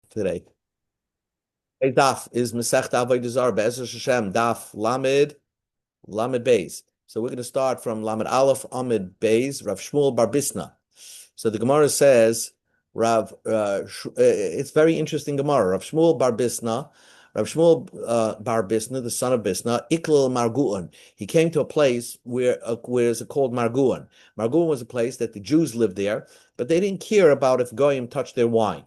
today. A daf is Masechta Avodah Zarah Be'ezer Hashem daf Lamed Beis. So we're going to start from Lamed Aleph Amid Beis Rav Shmuel Bar Bisna. So the Gemara says it's very interesting Gemara. Rav Shmuel Bar Bisna, the son of Bisna, Iklil Marguan. He came to a place where is called Marguan. Marguan was a place that the Jews lived there, but they didn't care about if goyim touched their wine.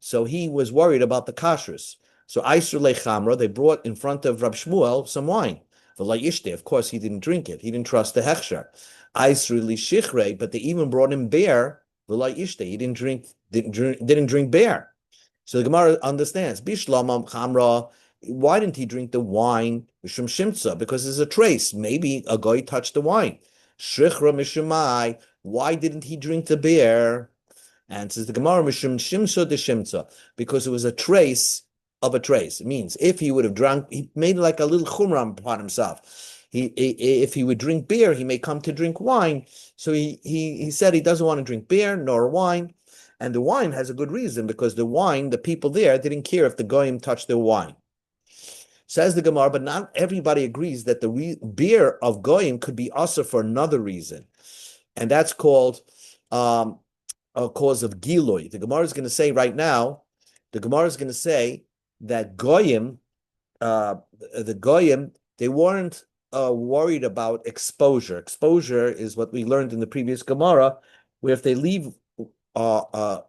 So he was worried about the kashrus. So Aisr Lechamra, they brought in front of Rab Shmuel some wine. Of course, he didn't drink it. He didn't trust the hechsher. Aisr Lishichrei, but they even brought him beer. He didn't drink beer. So the Gemara understands. Bishlamam Chamra, why didn't he drink the wine? Mishum Shimtza, because there's a trace. Maybe a guy touched the wine. Shrichra Mishumai, why didn't he drink the beer? And says the Gemara, Mishum Shimtza de Shimtza, because it was a trace of a trace. It means if he would have drunk, he made like a little chumram upon himself. If he would drink beer, he may come to drink wine. So he said he doesn't want to drink beer nor wine. And the wine has a good reason, because the people there didn't care if the goyim touched their wine. Says the Gemara, but not everybody agrees that the beer of goyim could be also for another reason. And that's called a cause of giloi. The Gemara is going to say right now, that goyim, they weren't worried about exposure. Exposure is what we learned in the previous Gemara, where if they leave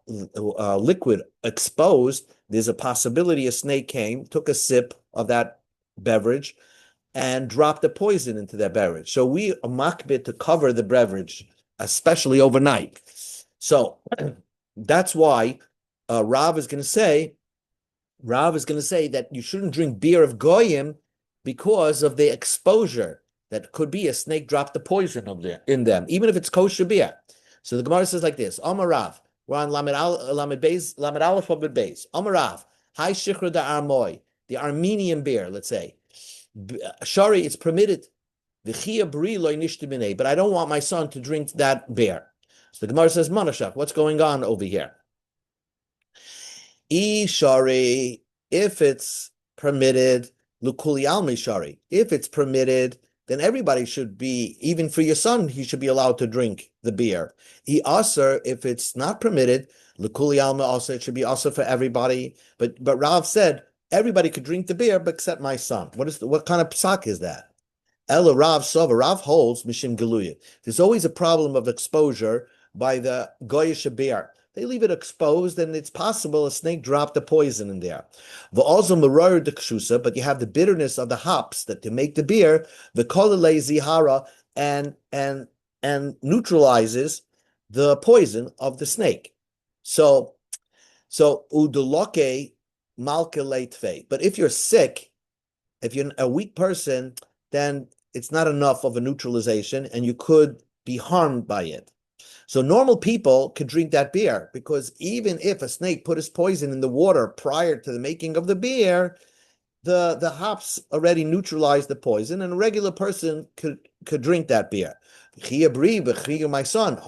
liquid exposed, there's a possibility a snake came, took a sip of that beverage, and dropped the poison into that beverage. So we are makbid to cover the beverage, especially overnight. So that's why Rav is going to say that you shouldn't drink beer of goyim because of the exposure that could be a snake dropped the poison in them, even if it's kosher beer. So the Gemara says like this: Amar Rav, we're on Lamed Aleph Amid Beis. Amar Rav, Hai Shichra da Armoy, the Armenian beer, let's say. Shari, it's permitted. V'chia bri loy nishti, but I don't want my son to drink that beer. So the Gemara says, Manashach, what's going on over here? Shari, if it's permitted, Lukuli Almi Shari, if it's permitted, then everybody should be, even for your son, he should be allowed to drink the beer. Also, if it's not permitted, Lukuli Alma also, it should be also for everybody. But Rav said everybody could drink the beer, but except my son. What kind of psak is that? Ella Rav Sova, Rav holds Mishim Geluya. There's always a problem of exposure by the goyish beer. They leave it exposed, and it's possible a snake dropped the poison in there. But you have the bitterness of the hops that to make the beer, the kolale zihara, and neutralizes the poison of the snake. So udoloke malke leitve. But if you're sick, if you're a weak person, then it's not enough of a neutralization, and you could be harmed by it. So normal people could drink that beer, because even if a snake put his poison in the water prior to the making of the beer, the hops already neutralized the poison, and a regular person could drink that beer. My son,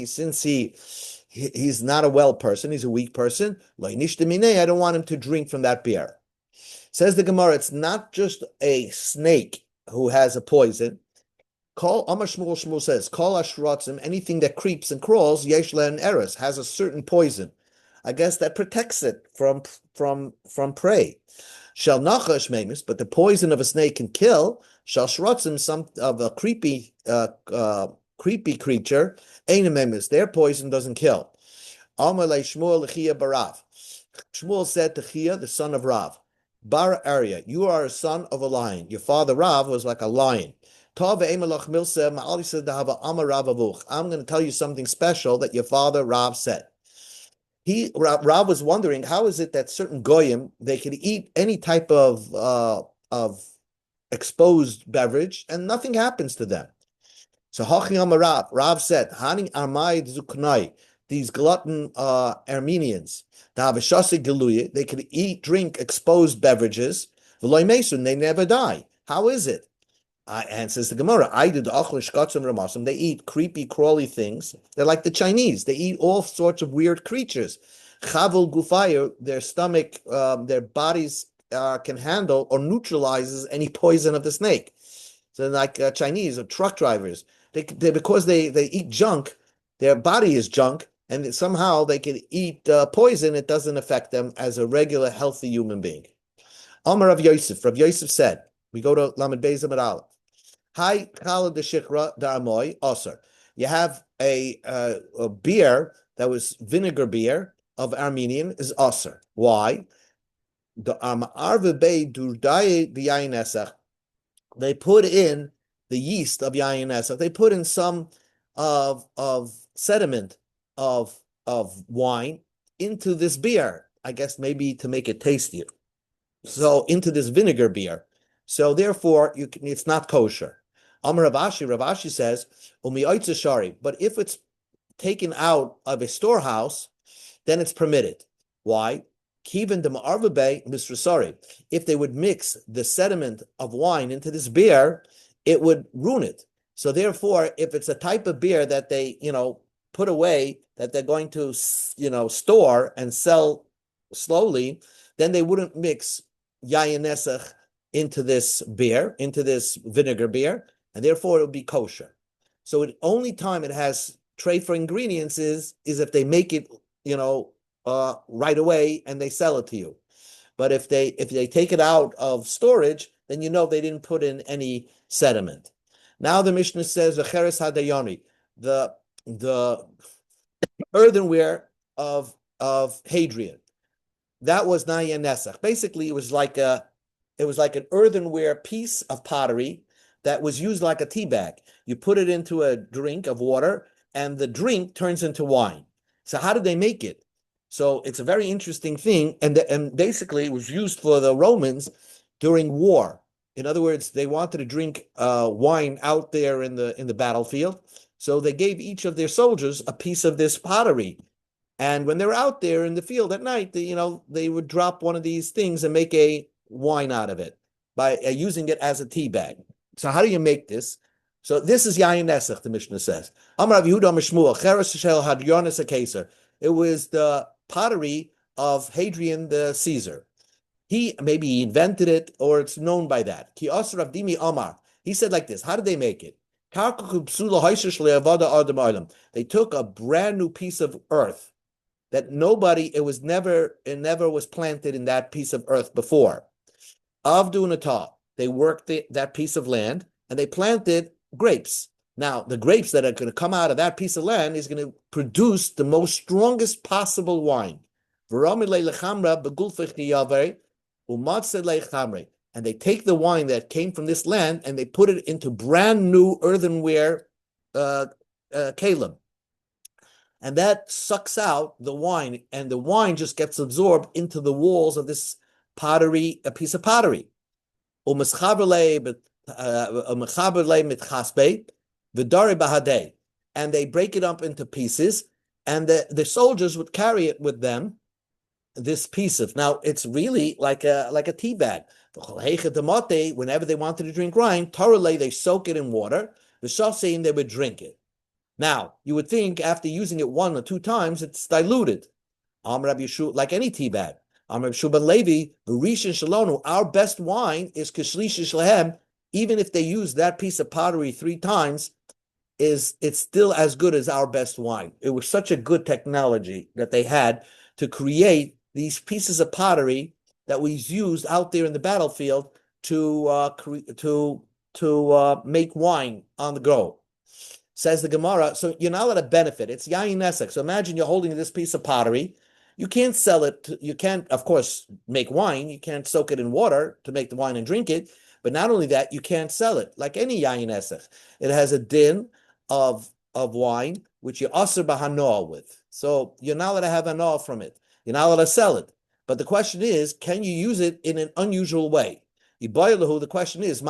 since he's not a well person, he's a weak person, I don't want him to drink from that beer. Says the Gemara, it's not just a snake who has a poison. Shmuel says, Kol ashratzim, anything that creeps and crawls, yeshla and eris, has a certain poison. I guess that protects it from prey. Shall nachash memis, but the poison of a snake can kill. Shall shratzim, some of a creepy creature, ein memis, their poison doesn't kill. Amalei Shmuel l'chia barav. Shmuel said to Chia, the son of Rav, Bar Arya, you are a son of a lion. Your father Rav was like a lion. I'm going to tell you something special that your father Rav said. Rav was wondering, how is it that certain goyim, they could eat any type of exposed beverage and nothing happens to them? So Rav said, these glutton Armenians, they could drink exposed beverages, they never die. How is it? And says the Gemara, they eat creepy, crawly things. They're like the Chinese. They eat all sorts of weird creatures. Chavul gufayr, their stomach, their bodies can handle or neutralizes any poison of the snake. So like Chinese or truck drivers, because they eat junk, their body is junk, and somehow they can eat poison. It doesn't affect them as a regular healthy human being. Amar Rav Yosef. Rav Yosef said, we go to Lamed Beis Amud Aleph. Hi, Chalad de Shikra Da'amoy Aser. You have a beer that was vinegar beer of Armenian is Aser. Why? The Arve Bei Durdaye B'yayin Esach. They put in the yeast of Yayin Esach. They put in some of sediment of wine into this beer. I guess maybe to make it tastier. So into this vinegar beer. So therefore, it's not kosher. Amar Rav Ashi says, shari. But if it's taken out of a storehouse, then it's permitted. Why? Kiven de ma'arvabe misrasari. If they would mix the sediment of wine into this beer, it would ruin it. So therefore, if it's a type of beer that they, put away, that they're going to, store and sell slowly, then they wouldn't mix yayin nesach into this beer, into this vinegar beer, and therefore it would be kosher. So the only time it has tray for ingredients is if they make it, right away and they sell it to you. But if they take it out of storage, then they didn't put in any sediment. Now the Mishnah says the cheres hadayoni, the earthenware of Hadrian. That was Naya Nesach. Basically, it was like an earthenware piece of pottery that was used like a tea bag. You put it into a drink of water, and the drink turns into wine. So how did they make it? So it's a very interesting thing, and basically it was used for the Romans during war. In other words, they wanted to drink wine out there in the battlefield, so they gave each of their soldiers a piece of this pottery. And when they're out there in the field at night, they would drop one of these things and make a wine out of it by using it as a tea bag. So how do you make this? So this is Yayin Nesach, the Mishnah says. Amar Rav Yehuda Mishmuel, Cheres Shel Hadrionis HaKeser. It was the pottery of Hadrian the Caesar. Maybe he invented it, or it's known by that. Ki Asar Rav Dimi Amar. He said like this. How did they make it? They took a brand new piece of earth that it never was planted in that piece of earth before. Avdu Natah, they worked that piece of land and they planted grapes. Now, the grapes that are going to come out of that piece of land is going to produce the most strongest possible wine. And they take the wine that came from this land and they put it into brand new earthenware kalim. And that sucks out the wine, and the wine just gets absorbed into the walls of this pottery, a piece of pottery. And they break it up into pieces, and the soldiers would carry it with them, this piece of, now it's really like a tea bag. Whenever they wanted to drink wine, they soak it in water, they would drink it. Now, you would think after using it one or two times, it's diluted. Like any tea bag. Levi, our best wine is Kishlish Shlehem. Even if they use that piece of pottery 3 times, it's still as good as our best wine. It was such a good technology that they had to create these pieces of pottery that was used out there in the battlefield to make wine on the go. Says the Gemara, so you're not allowed to benefit. It's Yayin Nesach. So imagine you're holding this piece of pottery. You can't sell it. You can't, of course, make wine. You can't soak it in water to make the wine and drink it. But not only that, you can't sell it like any Yayin Nesach. It has a din of wine, which you asr b'hanoah with. So you're not allowed to have hanoah from it. You're not allowed to sell it. But the question is, can you use it in an unusual way? The question is,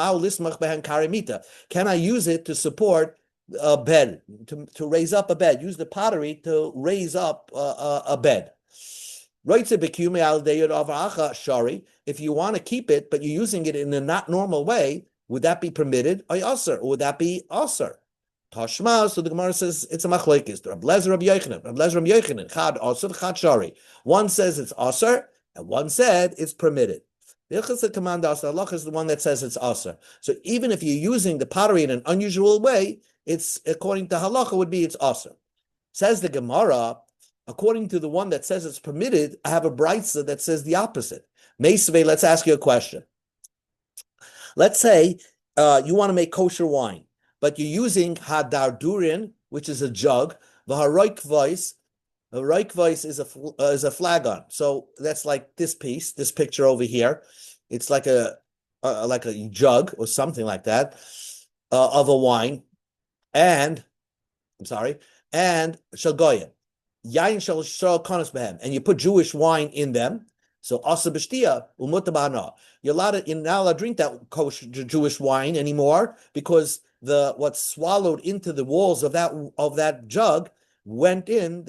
can I use it to support a bed, to raise up a bed, use the pottery to raise up a bed. If you want to keep it, but you're using it in a not normal way, would that be permitted? Or would that be asr? Tashma, so the Gemara says it's a machlekes. Rab Lezer, Rab Yochanan, Chad Asur, Chad Shari. One says it's Asur, and one said it's permitted. The Ilchas command Asur, Allah is the one that says it's Asur. So even if you're using the pottery in an unusual way, it's according to halacha would be it's Asur. Says the Gemara, according to the one that says it's permitted, I have a brayta that says the opposite. Meisvei, let's ask you a question. Let's say you want to make kosher wine, but you're using hadardurin, which is a jug. The haroikvais is a flagon. So that's like this piece, this picture over here. It's like a jug or something like that of a wine, and shalgoyim, yain shal kanas behem, and you put Jewish wine in them. So asa b'shtia umutabana. You're not allowed to drink that kosher Jewish wine anymore because what's swallowed into the walls of that jug went in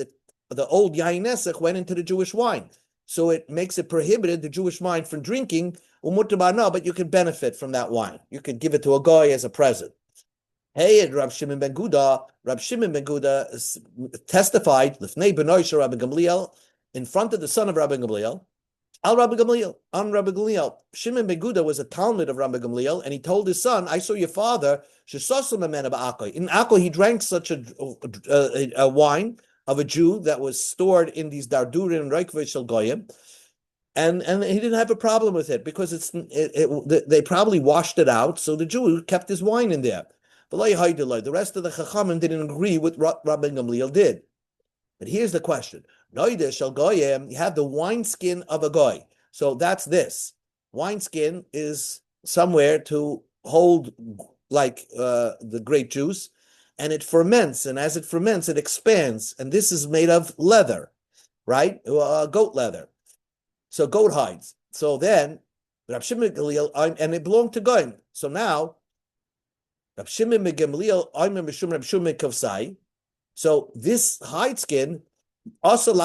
the old yain nesach went into the Jewish wine. So it makes it prohibited the Jewish wine from drinking umutabana, but you can benefit from that wine. You could give it to a guy as a present. Hey, Rab Shimon ben Guda testified Lifnei Benoisha Rabbi Gamliel in front of the son of Rabbi Gamliel. On Rabbi Gamliel. Shimon ben Guda was a Talmud of Rabbi Gamliel, and he told his son, I saw your father, in Akko, he drank such a wine of a Jew that was stored in these dardurin and reikvei shel goyim, and he didn't have a problem with it because they probably washed it out, so the Jew kept his wine in there. The rest of the Chachamim didn't agree with what Rabbi Gamliel did. But here's the question. You have the wineskin of a goy. So that's this. Wineskin is somewhere to hold like the grape juice, and it ferments. And as it ferments, it expands. And this is made of leather, right? Goat leather. So goat hides. So then, Rab Shimon Gamliel, and it belonged to goyim. So now, Rab Shimon ben Gamliel, Rab Shimon Kavsai. So this hide skin, also you're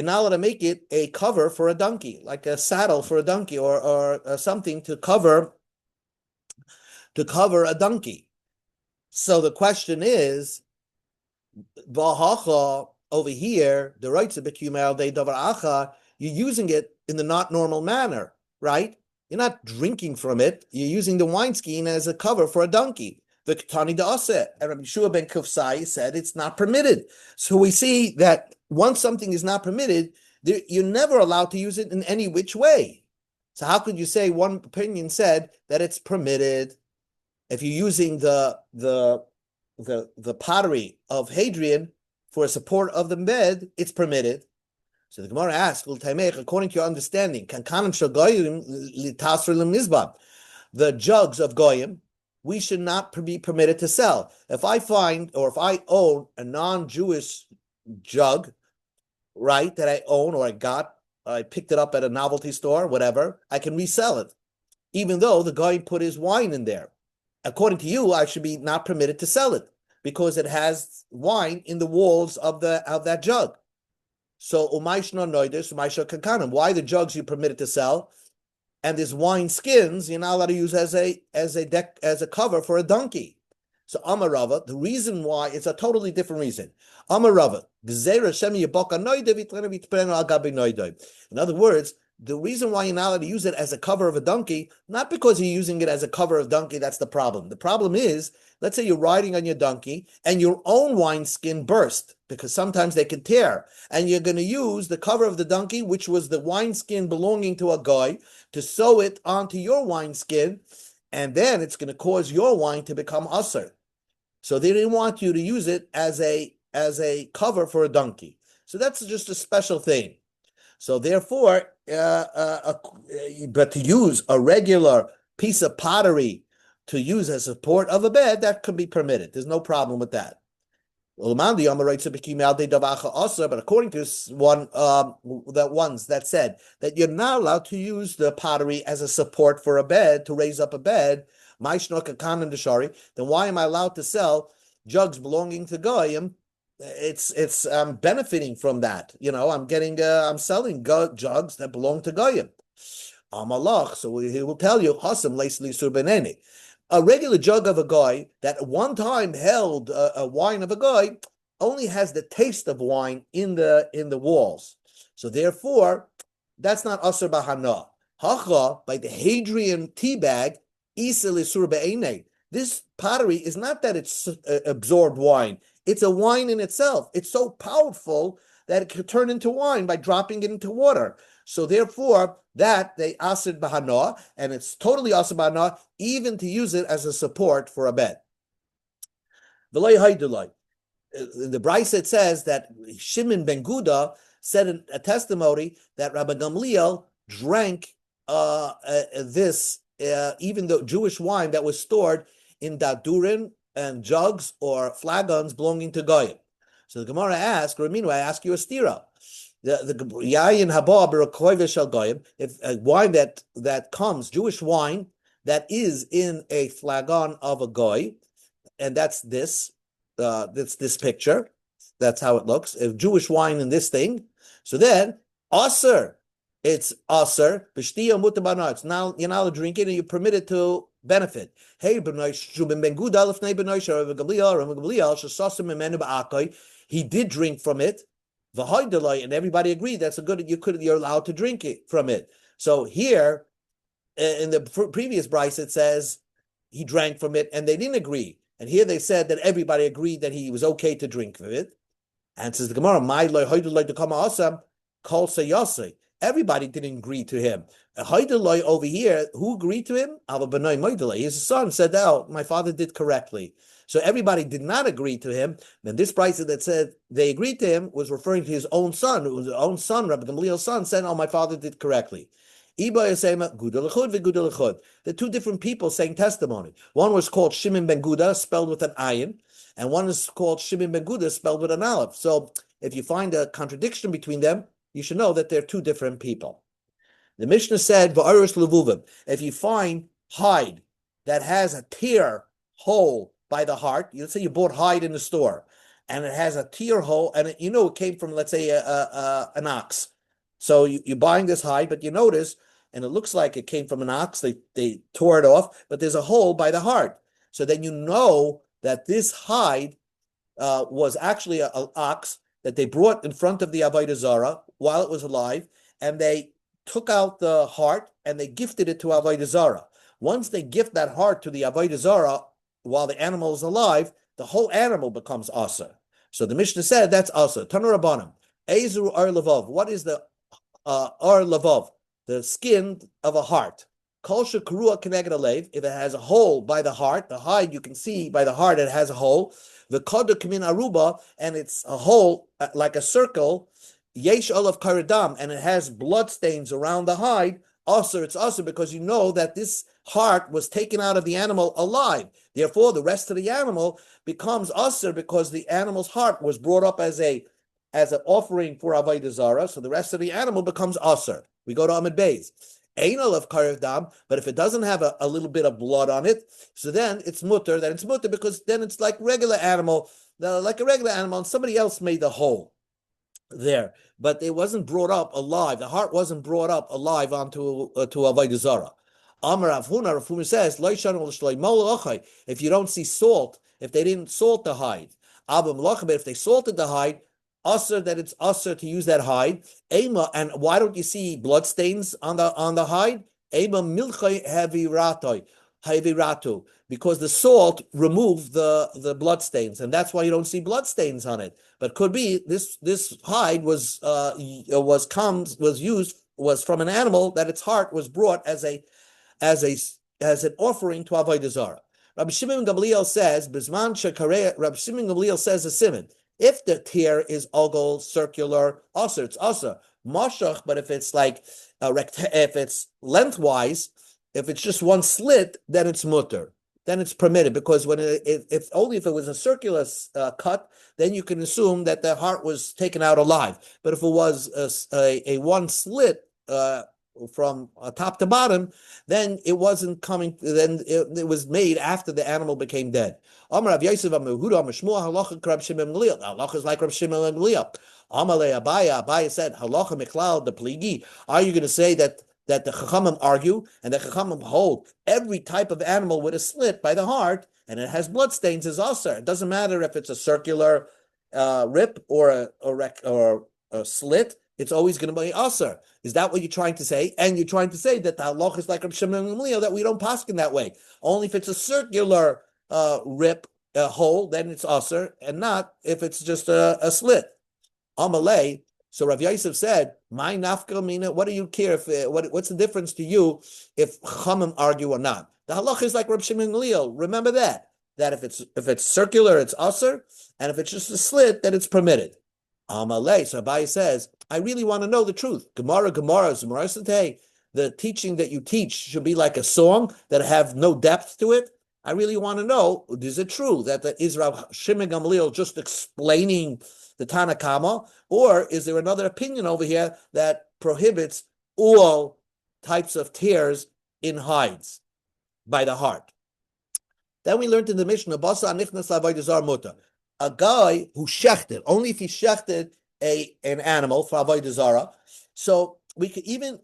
not allowed to make it a cover for a donkey, like a saddle for a donkey, or something to cover a donkey. So the question is, over here, the rights of you're using it in the not normal manner, right? You're not drinking from it. You're using the wineskin as a cover for a donkey. The Ketani Da'aseh, and Rabbi Yeshua ben Kufsai said it's not permitted. So we see that once something is not permitted, you're never allowed to use it in any which way. So how could you say one opinion said that it's permitted if you're using the pottery of Hadrian for a support of the bed? It's permitted. So the Gemara asks, according to your understanding, the jugs of goyim, we should not be permitted to sell. If I find, or if I own a non-Jewish jug, right, that I own or I picked it up at a novelty store, whatever, I can resell it, even though the guy put his wine in there. According to you, I should be not permitted to sell it because it has wine in the walls of that jug. So, why the jugs you permitted to sell, and this wine skins you're not allowed to use as a cover for a donkey? So, Amar Rava, the reason why, it's a totally different reason. Amar Rava, in other words, the reason why you're not allowed to use it as a cover of a donkey, not because you're using it as a cover of donkey, that's the problem. The problem is, let's say you're riding on your donkey and your own wineskin burst, because sometimes they can tear, and you're going to use the cover of the donkey, which was the wineskin belonging to a guy, to sew it onto your wineskin, and then it's going to cause your wine to become usher. So they didn't want you to use it as a cover for a donkey. So that's just a special thing. So therefore, but to use a regular piece of pottery to use as support of a bed, that could be permitted. There's no problem with that. But according to one, that said that you're not allowed to use the pottery as a support for a bed, to raise up a bed, then why am I allowed to sell jugs belonging to goyim? It's benefiting from that. I'm selling jugs that belong to goyim. Amalach, so he will tell you, A regular jug of a guy that at one time held a wine of a guy only has the taste of wine in the walls. So therefore, that's not asur bahana. Hacha, by the Hadrian tea bag, isa l'isur be'enei. This pottery is not that it's absorbed wine. It's a wine in itself. It's so powerful that it could turn into wine by dropping it into water. So therefore, that they asid bahana, and it's totally asid bahana, even to use it as a support for a bed. V'loi haidulai. In the Brisa it says that Shimon ben Guda said in a testimony that Rabbi Gamliel drank this, even the Jewish wine that was stored in dadurin and jugs or flagons belonging to Goyim. So the Gemara asks, Raminu, I ask you a stira. The yayin haba b'rakoyve shel Goyim, if a wine that comes, Jewish wine that is in a flagon of a goy, and that's this. That's this picture. That's how it looks. If Jewish wine in this thing, so then aser, it's aser. B'shtiya mutabana. It's now you're not allowed to drink it, and you're permitted to benefit. Hey, he did drink from it. And everybody agreed that's a good. You're allowed to drink it from it. So here, in the previous Bryce, it says he drank from it, and they didn't agree. And here they said that everybody agreed that he was okay to drink from it. And says the Gemara, "My loy to come awesome, kol sayase." Everybody didn't agree to him. Hoydaloi over here, who agreed to him? His son said, "Oh, my father did correctly." So everybody did not agree to him. And this price that said they agreed to him was referring to his own son. It was his own son, Rabbi Gamliel's son, said, "Oh, my father did correctly." The two different people saying testimony. One was called Shimon ben Guda, spelled with an ayin, and one is called Shimon ben Guda, spelled with an aleph. So if you find a contradiction between them, you should know that they're two different people. The Mishnah said, "Va'aris levuvim." If you find hide that has a tear hole by the heart, let's say you bought hide in the store, and it has a tear hole, and it came from, let's say, an ox. So you're buying this hide, but you notice, and it looks like it came from an ox. They tore it off, but there's a hole by the heart. So then you know that this hide was actually an ox that they brought in front of the Avodah Zarah while it was alive, and they took out the heart and they gifted it to Avodah Zarah. Once they gift that heart to the Avodah Zarah while the animal is alive, the whole animal becomes asa. So the Mishnah said that's asa. Tanu Rabbanim, Ezu Ar Levov. What is the Ar Levov? The skin of a heart. Kol shekarua keneged alev. If it has a hole by the heart, the hide you can see by the heart it has a hole. The koda kamin aruba, and it's a hole like a circle. Yesh olav karidam, and it has blood stains around the hide. Also, it's also because you know that this heart was taken out of the animal alive. Therefore, the rest of the animal becomes usher because the animal's heart was brought up as an offering for Avodah Zarah. So the rest of the animal becomes usher. We go to Amid Beis. Anal of karev dam, but if it doesn't have a little bit of blood on it, so then it's mutter. Then it's mutter because then it's like regular animal, and somebody else made the hole there, but it wasn't brought up alive. The heart wasn't brought up alive onto to Avodah Zarah. Amar Rav Huna says, if you don't see salt, if they didn't salt the hide, but if they salted the hide, usher that it's usher to use that hide. Ema, and why don't you see blood stains on the hide? Ema milchai heviratu, because the salt removed the blood stains, and that's why you don't see blood stains on it. But could be this hide was from an animal that its heart was brought as an offering to Avodah Zarah. Rabbi Shimon Gamliel says, Rabbi Shimon Gamliel says a simon. If the tear is ogle, circular, usher, it's usher. Mashach, but if it's like if it's lengthwise, if it's just one slit, then it's mutter. Then it's permitted, because when if only if it was a circular cut, then you can assume that the heart was taken out alive. But if it was a one slit from top to bottom, then it wasn't coming. Then it was made after the animal became dead. Amar Rav Yosef Amar Yehuda Amar Shmuel halacha Rab Shimon Gamliel. Halacha is like Rab Shimon Gamliel. Amalei Abaya said halacha miklal the pligi. Are you going to say that that the Chachamim argue, and the Chachamim hold every type of animal with a slit by the heart, and it has bloodstains is also. It doesn't matter if it's a circular rip or a slit. It's always going to be aser. Is that what you're trying to say? And you're trying to say that the halach is like Reb Shimon Gamliel, that we don't paskin that way. Only if it's a circular rip hole, then it's aser, and not if it's just a slit. Amalei. So Rav Yosef said, "My nafka mina. What do you care if? What's the difference to you if Chachamim argue or not? The halach is like Reb Shimon Gamliel. Remember that if it's circular, it's aser, and if it's just a slit, then it's permitted." Amalei. So Abai says, I really want to know the truth. Gemara, the teaching that you teach should be like a song that have no depth to it. I really want to know, is it true that is Rav Shimon Gamliel just explaining the Tanakama, or is there another opinion over here that prohibits all types of tears in hides by the heart? Then we learned in the Mishnah, a guy who shechted, only if he shechted an animal for avodah zarah. So we could even,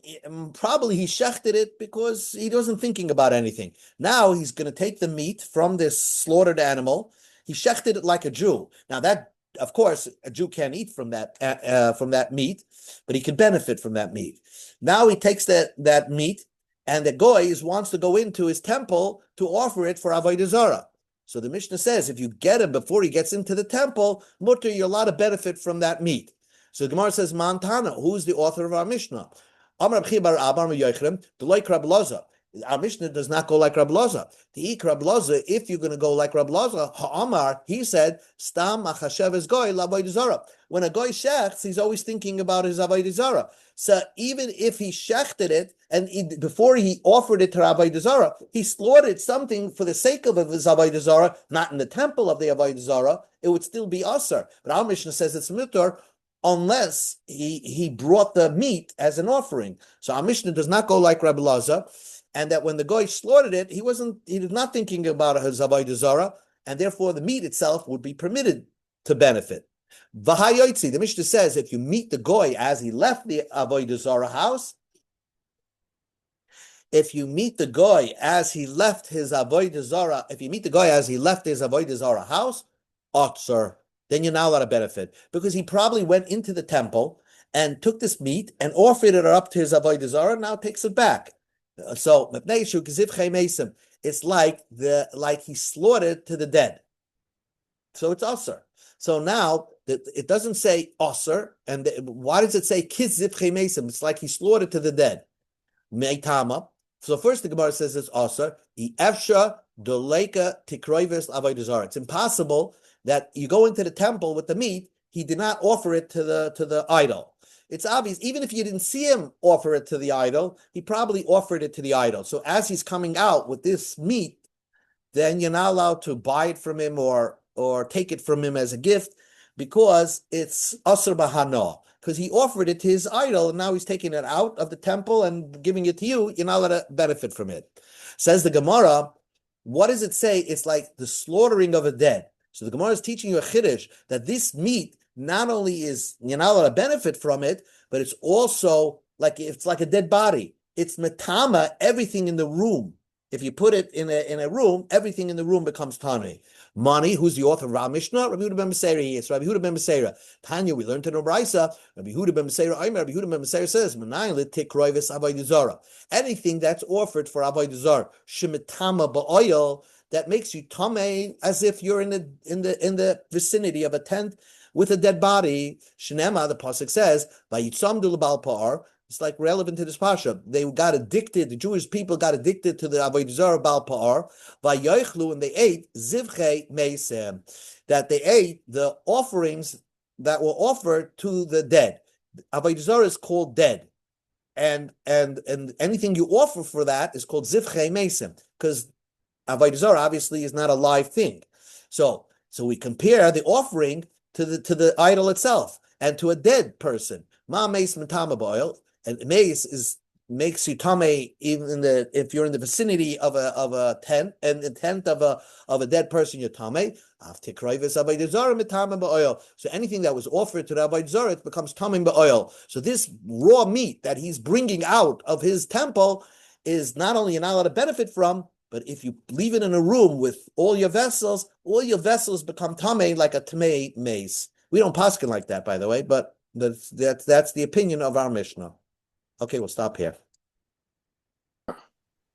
probably he shechted it because he wasn't thinking about anything. Now he's going to take the meat from this slaughtered animal. He shechted it like a Jew. Now that, of course, a Jew can't eat from that meat, but he can benefit from that meat. Now he takes that meat, and the goy wants to go into his temple to offer it for avodah zarah. So the Mishnah says, if you get him before he gets into the temple, mutter, you're allowed to benefit from that meat. So the Gemara says, Montana, who's the author of our Mishnah? Amar Rabchi bar Abba Yoichrem, the like Rab Loza. Our Mishnah does not go like Rab Loza. The Ik Rab Loza, if you're going to go like Rab Loza, Ha'amar, he said, Stam achashev es goy l'avodah zarah. When a goy shechts, he's always thinking about his avodah zarah. So even if he shechted it, and before he offered it to avodah zarah, he slaughtered something for the sake of his avodah zarah, not in the temple of the avodah zarah, it would still be aser. But our Mishnah says it's mutar, unless he brought the meat as an offering. So our Mishnah does not go like Rabbi Lazar, and that when the goy slaughtered it, he was not thinking about his avodah zarah, and therefore the meat itself would be permitted to benefit. V'hayoytzi, the Mishnah says, if you meet the goy as he left the avodah zarah house, if you meet the goy as he left his avodah zarah, if you meet the goy as he left his avodah zarah house, otzer, then you're not allowed to benefit, because he probably went into the temple and took this meat and offered it up to his avodah zarah, and now takes it back. So it's like he slaughtered to the dead. So it's aser. So now it doesn't say aser, and why does it say kizif chemesim? It's like he slaughtered to the dead. Meitama. So first the Gemara says it's aser. Efsha doleka tikroives avodah zarah. It's impossible that you go into the temple with the meat. He did not offer it to the idol. It's obvious, even if you didn't see him offer it to the idol, he probably offered it to the idol. So as he's coming out with this meat, then you're not allowed to buy it from him or take it from him as a gift, because it's asr bahana, because he offered it to his idol, and now he's taking it out of the temple and giving it to you. You're not allowed to benefit from it. Says the Gemara, what does it say? It's like the slaughtering of a dead. So the Gemara is teaching you a chiddush that this meat not only is you're not allowed to benefit from it, but it's also like a dead body. It's metama everything in the room. If you put it in a room, everything in the room becomes tani. Mani, who's the author of our Mishnah? Rabbi Yehuda ben Beseira. Yes, Rabbi Yehuda ben Beseira. Tanya, we learned in Obraisa. Rabbi Yehuda ben Beseira. Rabbi Yehuda ben Beseira says, anything that's offered for avodah zarah, shemitama ba'oil, that makes you tamei, as if you're in the vicinity of a tent with a dead body. Shnema, the pasuk says, "Vayitzamdu l'bal pa'ar." It's like relevant to this pasha. They got addicted. The Jewish people got addicted to the avodah zarah bal pa'ar. Vayochlu, and they ate zivchei meisem, that they ate the offerings that were offered to the dead. Avodah zarah is called dead, and anything you offer for that is called zivchei meisem, because avodah zarah obviously is not a live thing. So we compare the offering to the idol itself and to a dead person. Ma meis matama ba'oil, and meis is makes you tame even if you're in the vicinity of a tent and the tent of a dead person, you're tame. So anything that was offered to the Avodah Zarah, it becomes tamim ba'oil. So this raw meat that he's bringing out of his temple is not only you're not allowed to benefit from, but if you leave it in a room with all your vessels become tamei like a tamei mace. We don't paskin like that, by the way, but that's the opinion of our Mishnah. Okay, we'll stop here.